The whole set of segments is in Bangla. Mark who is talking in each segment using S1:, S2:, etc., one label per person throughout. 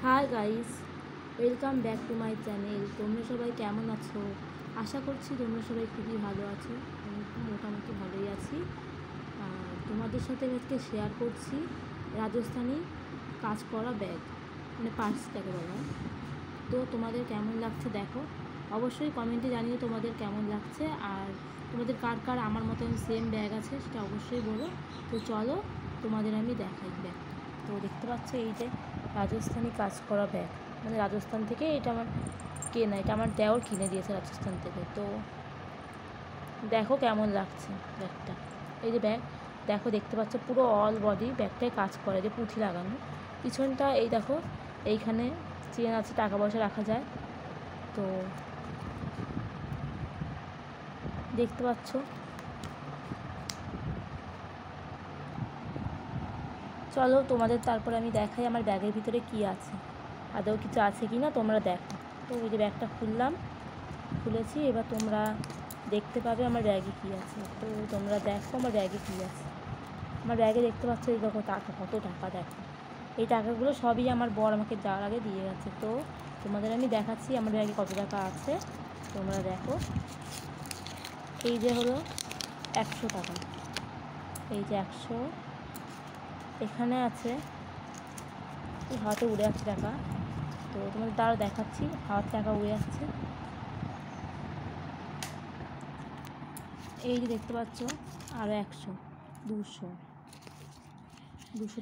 S1: Hi guys, welcome back to my channel. তোমরা সবাই কেমন আছো? আশা করছি তোমরা সবাই খুবই ভালো আছো। আমি মোটামুটি ভালোই আছি। তোমাদের সাথে আমি আজকে শেয়ার করছি রাজস্থানি কাজ করা ব্যাগ, মানে পার্সটাকে বলা হয়। তো তোমাদের কেমন লাগছে দেখো, অবশ্যই কমেন্টে জানিয়ে তোমাদের কেমন লাগছে। আর তোমাদের কার কার আমার মতন সেম ব্যাগ আছে সেটা অবশ্যই বলো। তো চলো তোমাদের আমি দেখাই ব্যাগটা। তো দেখতে পাচ্ছ এই যে রাজস্থানি কাজ করা ব্যাগ, মানে রাজস্থান থেকে এটা আমার কেনা, এটা আমার দেওর কিনে দিয়েছে রাজস্থান থেকে। তো দেখো কেমন লাগছে ব্যাগটা। এই যে ব্যাগ দেখো, দেখতে পাচ্ছ পুরো অল বডি ব্যাগটায় কাজ করে, যে পুঁথি লাগানো। পিছনটা এই দেখো, এইখানে চেন আছে, টাকা পয়সা রাখা যায়। তো দেখতে পাচ্ছ, চলো তোমাদের তারপরে আমি দেখাই আমার ব্যাগের ভিতরে কি আছে, আদৌ কিছু আছে কি না তোমরা দেখো। তো ওই যে ব্যাগটা খুলেছি, এবার তোমরা দেখতে পাবে আমার ব্যাগে কী আছে। তো তোমরা দেখো আমার ব্যাগে কী আছে। আমার ব্যাগে দেখতে পাচ্ছ এই দেখো টাকা, কত টাকা দেখো। এই টাকাগুলো সবই আমার বর আমাকে যাওয়ার আগে দিয়ে গেছে। তো তোমাদের আমি দেখাচ্ছি আমার ব্যাগে কত টাকা আছে, তোমরা দেখো। এই যে হলো 100 টাকা, এই যে 100, এখানে আছে, এই হাতে উড়ে যাচ্ছে টাকা। তো তোমাদের তারও দেখাচ্ছি, হাত টাকা উড়ে যাচ্ছে। এই যে দেখতে পাচ্ছ আরও 100, 200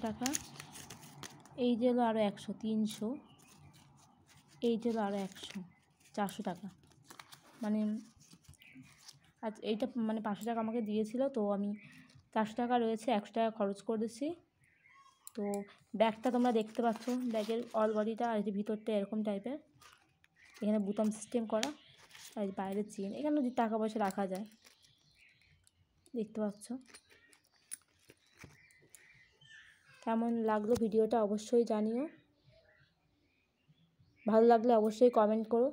S1: টাকা। এই যে হলো আরও 100, 300। এই যে হলো আরও 100, 400 টাকা। মানে আজ এইটা মানে 500 টাকা আমাকে দিয়েছিল, তো আমি 400 টাকা রয়েছে, 100 টাকা খরচ করেছি। তো ব্যাগটা তোমরা দেখতে পাচ্ছ, ব্যাগের অল বডিটা আর যে ভিতরটা এরকম টাইপের, এখানে বোতাম সিস্টেম করা, আর বাইরের চেন, এখানে যে টাকা পয়সা রাখা যায়, দেখতে পাচ্ছ। কেমন লাগলো ভিডিওটা অবশ্যই জানিও, ভালো লাগলে অবশ্যই কমেন্ট করো।